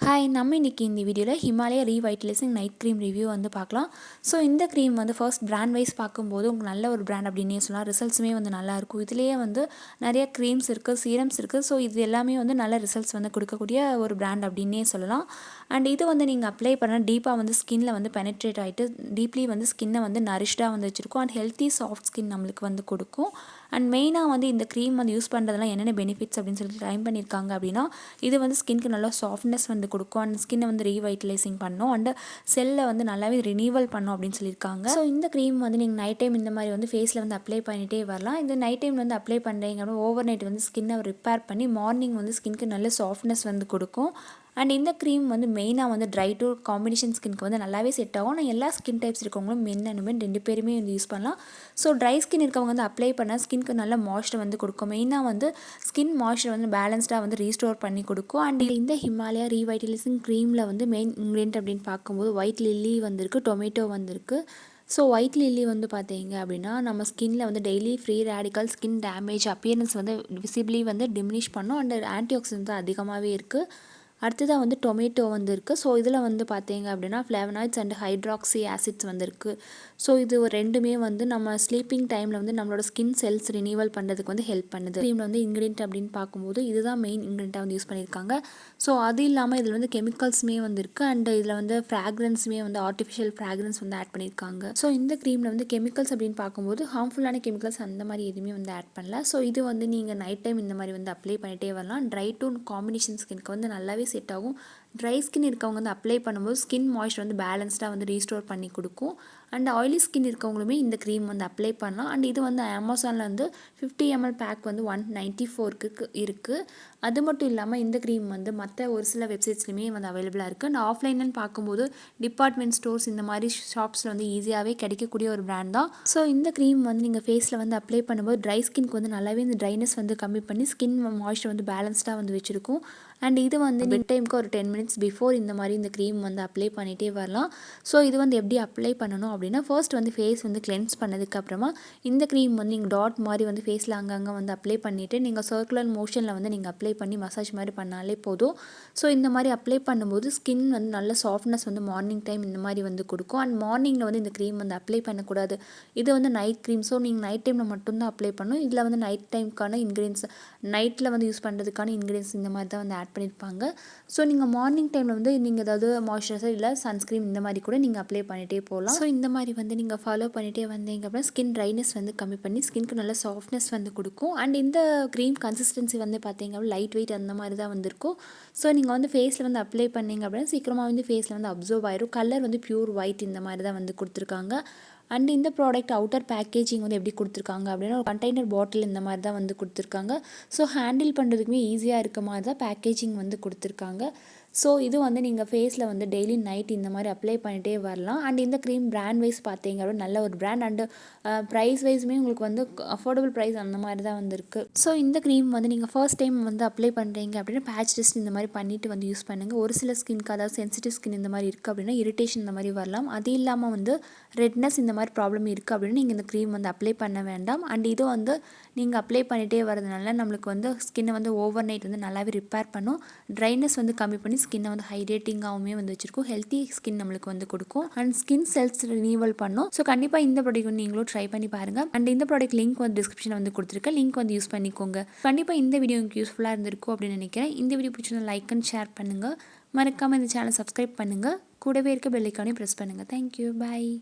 Hi, நம்ம இன்றைக்கி இந்த வீடியோவில் Himalaya revitalising night cream review வந்து பார்க்கலாம். ஸோ இந்த க்ரீம் வந்து ஃபர்ஸ்ட் பிராண்ட் வைஸ் பார்க்கும்போது உங்களுக்கு நல்ல ஒரு பிராண்ட் அப்படின்னே சொல்லலாம். ரிசல்ட்ஸுமே வந்து நல்லாயிருக்கும். இதுலேயே வந்து நிறைய க்ரீம்ஸ் இருக்குது, சீரம்ஸ் இருக்குது. ஸோ இது எல்லாமே வந்து நல்ல ரிசல்ட்ஸ் வந்து கொடுக்கக்கூடிய ஒரு பிராண்ட் அப்படின்னே சொல்லலாம். அண்ட் இது வந்து நீங்கள் அப்ளை பண்ண டீப்பாக வந்து ஸ்கின்னில் வந்து பெனட்ரேட் ஆகிட்டு டீப்லி வந்து ஸ்கின்னை வந்து நரிஷ்டாக வந்து வச்சுருக்கும். அண்ட் ஹெல்த்தி சாஃப்ட் ஸ்கின் நம்மளுக்கு வந்து கொடுக்கும். அண்ட் மெயினாக வந்து இந்த க்ரீம் வந்து யூஸ் பண்ணுறதுலாம் என்னென்ன பெனிஃபிட்ஸ் அப்படின்னு சொல்லி ட்ரைம் பண்ணியிருக்காங்க அப்படின்னா, இது வந்து ஸ்கின்க்கு நல்லா சாஃப்ட்னஸ் வந்து கொடுக்கும். அண்ட் ஸ்கின்னை வந்து ரீவைட்டலைசிங் பண்ணும். அண்ட் செல்லை வந்து நல்லாவே ரினியூவல் பண்ணும் அப்படின்னு சொல்லியிருக்காங்க. ஸோ இந்த க்ரீம் வந்து நீங்கள் நைட் டைம் இந்த மாதிரி வந்து ஃபேஸில் வந்து அப்ளை பண்ணிகிட்டே வரலாம். இந்த நைட் டைம் வந்து அப்ளை பண்ணுறீங்க அப்படின்னா ஓவர் நைட் வந்து ஸ்கின்னை ரிப்பேர் பண்ணி மார்னிங் வந்து ஸ்கின்க்கு நல்ல சாஃப்ட்னஸ் வந்து கொடுக்கும். அண்ட் இந்த க்ரீம் வந்து மெயினாக வந்து ட்ரை டு காம்பினேஷன் ஸ்கின்க்கு வந்து நல்லாவே செட் ஆகும். ஆனால் எல்லா ஸ்கின் டைப்ஸ் இருக்கவங்களும் மென் அண்ட் உமன் 2 பேருமே வந்து யூஸ் பண்ணலாம். ஸோ ட்ரை ஸ்கின் இருக்கவங்க வந்து அப்ளை பண்ணால் ஸ்கின்க்கு நல்ல மாய்ஸ்சர் வந்து கொடுக்கும். மெயினாக வந்து ஸ்கின் மாய்ஸ்சர் வந்து பேலன்ஸ்டாக வந்து ரீஸ்டோர் பண்ணி கொடுக்கும். அண்ட் இந்த ஹிமாலயா ரீவைட்டலைசிங் க்ரீமில் வந்து மெயின் இன்க்ரீடியன்ட் அப்படின்னு பார்க்கும்போது ஒயிட் லில்லி வந்திருக்கு, டொமேட்டோ வந்திருக்கு. ஸோ ஒயிட் லில்லி வந்து பார்த்தீங்க அப்படின்னா நம்ம ஸ்கின்னில் வந்து daily free radical skin damage appearance வந்து விசிபிளி வந்து டிமினிஷ் பண்ணும். அண்ட் ஆன்டி ஆக்சிடென்ட் அதிகமாகவே இருக்குது. அடுத்ததாக வந்து டொமேட்டோ வந்து இருக்குது. ஸோ இதில் வந்து பார்த்தீங்க அப்படின்னா ஃப்ளேவனாய்ட்ஸ் அண்ட் ஹைட்ராக்சி ஆசிட்ஸ் வந்துருக்கு. ஸோ இது ரெண்டுமே வந்து நம்ம ஸ்லீப்பிங் டைமில் வந்து நம்மளோட ஸ்கின் செல்ஸ் ரினியூவல் பண்ணுறதுக்கு வந்து ஹெல்ப் பண்ணுது. க்ரீமில் வந்து இன்க்ரீடியன்ட் அப்படின்னு பார்க்கும்போது இதுதான் மெயின் இன்க்ரீடியண்ட்டாக வந்து யூஸ் பண்ணியிருக்காங்க. ஸோ அது இல்லாமல் இதில் வந்து கெமிக்கல்ஸுமே வந்து இருக்குது. அண்ட் இதில் வந்து ஃப்ராக்ரன்ஸுமே வந்து ஆர்டிஃபிஷியல் ஃப்ராக்ரன்ஸ் வந்து ஆட் பண்ணியிருக்காங்க. ஸோ இந்த க்ரீமில் வந்து கெமிக்கல்ஸ் அப்படின்னு பார்க்கும்போது ஹார்ம்ஃபுல்லான கெமிக்கல்ஸ் அந்த மாதிரி எதுவுமே வந்து ஆட் பண்ணல. ஸோ இது வந்து நீங்கள் நைட் டைம் இந்த மாதிரி வந்து அப்ளை பண்ணிகிட்டே வரலாம். ட்ரை டு காம்பினேஷன் ஸ்கின்க்கு வந்து நல்லாவே செட் ஆகும். ட்ரை ஸ்கின் இருக்கவங்க வந்து அப்ளை பண்ணும்போது ஸ்கின் மாய்ஸ்சர் வந்து பேலன்ஸ்டாக வந்து ரீஸ்டோர் பண்ணி கொடுக்கும். அண்ட் ஆயிலி ஸ்கின் இருக்கவங்களுமே இந்த க்ரீம் வந்து அப்ளை பண்ணலாம். அண்ட் இது வந்து அமேசானில் வந்து 50 ml பேக் வந்து 194க்கு இருக்குது. அது மட்டும் இல்லாமல் இந்த க்ரீம் வந்து மற்ற ஒரு சில வெப்சைட்ஸ்லையுமே வந்து அவைலபிளாக இருக்குது. அண்ட் ஆஃப்லைன்னு பார்க்கும்போது டிபார்ட்மெண்ட் ஸ்டோர்ஸ் இந்த மாதிரி ஷாப்ஸில் வந்து ஈஸியாகவே கிடைக்கக்கூடிய ஒரு பிராண்ட் தான். ஸோ இந்த க்ரீம் வந்து நீங்கள் ஃபேஸில் வந்து அப்ளை பண்ணும்போது ட்ரை ஸ்கின்க்கு வந்து நல்லாவே இந்த ட்ரைனஸ் வந்து கம்மி பண்ணி ஸ்கின் மாய்ஸ்சர் வந்து பேலன்ஸ்டாக வந்து வச்சுருக்கும். அண்ட் இது வந்து பெட் டைமுக்கு ஒரு 10 minutes பிஃபோர் இந்த மாதிரி இந்த க்ரீம் வந்து அப்ளை பண்ணிகிட்டே வரலாம். ஸோ இது வந்து எப்படி அப்ளை பண்ணணும் அப்படின்னா ஃபர்ஸ்ட் வந்து ஃபேஸ் வந்து கிளென்ஸ் பண்ணதுக்கப்புறமா இந்த க்ரீம் வந்து நீங்கள் டாட் மாதிரி வந்து ஃபேஸில் அங்கங்கே வந்து அப்ளை பண்ணிவிட்டு நீங்கள் சர்க்குலர் மோஷனில் வந்து நீங்கள் அப்ளை பண்ணி மசாஜ் மாதிரி பண்ணாலே போதும். ஸோ இந்த மாதிரி அப்ளை பண்ணும்போது ஸ்கின் வந்து நல்ல சாஃப்ட்னஸ் வந்து மார்னிங் டைம் இந்த மாதிரி வந்து கொடுக்கும். அண்ட் மார்னிங்கில் வந்து இந்த க்ரீம் வந்து அப்ளை பண்ணக்கூடாது. இது வந்து நைட் க்ரீம். ஸோ நீங்கள் நைட் டைமில் மட்டும்தான் அப்ளை பண்ணணும். இதில் வந்து நைட் டைமுக்கான இன்க்ரீடியன்ஸ் நைட்டில் வந்து யூஸ் பண்ணுறதுக்கான இன்க்ரீடியன்ஸ் இந்த மாதிரி தான் வந்து ஆட் பண்ணியிருப்பாங்க. ஸோ நீங்கள் மார்னிங் டைமில் வந்து நீங்கள் ஏதாவது மாய்ஸ்சரைசர் இல்லை சன்ஸ்க்ரீன் இந்த மாதிரி கூட நீங்கள் அப்ளை பண்ணிகிட்டே போகலாம். ஸோ இந்த மாதிரி வந்து நீங்கள் ஃபாலோ பண்ணிகிட்டே வந்தீங்க அப்படின்னா ஸ்கின் ட்ரைனஸ் வந்து கம்மி பண்ணி ஸ்கின்க்கு நல்ல சாஃப்ட்னஸ் வந்து கொடுக்கும். அண்ட் இந்த க்ரீம் கன்சிஸ்டன்சி வந்து பார்த்தீங்க அப்படின்னா லைட் வெயிட் அந்த மாதிரி தான் வந்திருக்கும். ஸோ நீங்கள் வந்து ஃபேஸில் வந்து அப்ளை பண்ணிங்க அப்படின்னா சீக்கிரமாக வந்து ஃபேஸில் வந்து அப்சர்வ் ஆயிரும். கலர் வந்து பியூர் ஒயிட் இந்த மாதிரி தான் வந்து கொடுத்துருக்காங்க. அண்ட் இந்த ப்ராடக்ட் அவுட்டர் பேக்கேஜிங் வந்து எப்படி கொடுத்துருக்காங்க அப்படின்னா ஒரு கண்டெய்னர் பாட்டில் இந்த மாதிரி தான் வந்து கொடுத்துருக்காங்க. ஸோ ஹேண்டில் பண்ணுறதுக்குமே ஈஸியாக இருக்க மாதிரி தான் பேக்கேஜிங் வந்து கொடுத்துருக்காங்க. ஸோ இது வந்து நீங்கள் ஃபேஸில் வந்து டெய்லி நைட் இந்த மாதிரி அப்ளை பண்ணிகிட்டே வரலாம். அண்ட் இந்த க்ரீம் பிராண்ட் வைஸ் பார்த்தீங்க அப்படின்னா நல்ல ஒரு பிராண்ட். அண்டு ப்ரைஸ் வைஸுமே உங்களுக்கு வந்து அஃபோர்டபுள் ப்ரைஸ் அந்த மாதிரி தான் வந்துருக்கு. ஸோ இந்த க்ரீம் வந்து நீங்கள் ஃபர்ஸ்ட் டைம் வந்து அப்ளை பண்ணுறீங்க அப்படின்னா பேட்ச் டெஸ்ட் இந்த மாதிரி பண்ணிவிட்டு வந்து யூஸ் பண்ணுங்கள். ஒரு சில ஸ்கின்க்கு அதாவது சென்சிட்டிவ் ஸ்கின் இந்த மாதிரி இருக்குது அப்படின்னா இரிட்டேஷன் இந்த மாதிரி வரலாம். அது இல்லாமல் வந்து ரெட்னஸ் இந்த மாதிரி ப்ராப்ளம் இருக்குது அப்படின்னு நீங்கள் இந்த க்ரீம் வந்து அப்ளை பண்ண வேண்டாம். அண்ட் இது வந்து நீங்கள் அப்ளை பண்ணிகிட்டே வரதுனால நம்மளுக்கு வந்து ஸ்கின்னை வந்து ஓவர் நைட் வந்து நல்லாவே ரிப்பேர் பண்ணும். ட்ரைனஸ் வந்து கம்மி பண்ணி ஸ்கின்னை வந்து ஹைட்ரேட்டிங்காகவுமே வந்து வச்சுருக்கும். ஹெல்த்தி ஸ்கின் நம்மளுக்கு வந்து கொடுக்கும். அண்ட் ஸ்கின் செல்ஸ் ரினியூவல் பண்ணும். ஸோ கண்டிப்பாக இந்த ப்ராடக்ட் வந்து நீங்களும் ட்ரை பண்ணி பாருங்கள். அண்ட் இந்த ப்ராடக்ட் லிங்க் வந்து டிஸ்கிரிப்ஷனில் வந்து கொடுத்துருக்கேன். லிங்க் வந்து யூஸ் பண்ணிக்கோங்க. கண்டிப்பாக இந்த வீடியோ உங்களுக்கு யூஸ்ஃபுல்லாக இருந்திருக்கும் அப்படின்னு நினைக்கிறேன். இந்த வீடியோ பிடிச்சிருந்தா லைக் அண்ட் ஷேர் பண்ணுங்கள். மறக்காமல் இந்த சேனல் சப்ஸ்கிரைப் பண்ணுங்கள். கூடவே இருக்க பெல் ஐக்கானையும் ப்ரெஸ் பண்ணுங்கள். தேங்க்யூ. பாய்.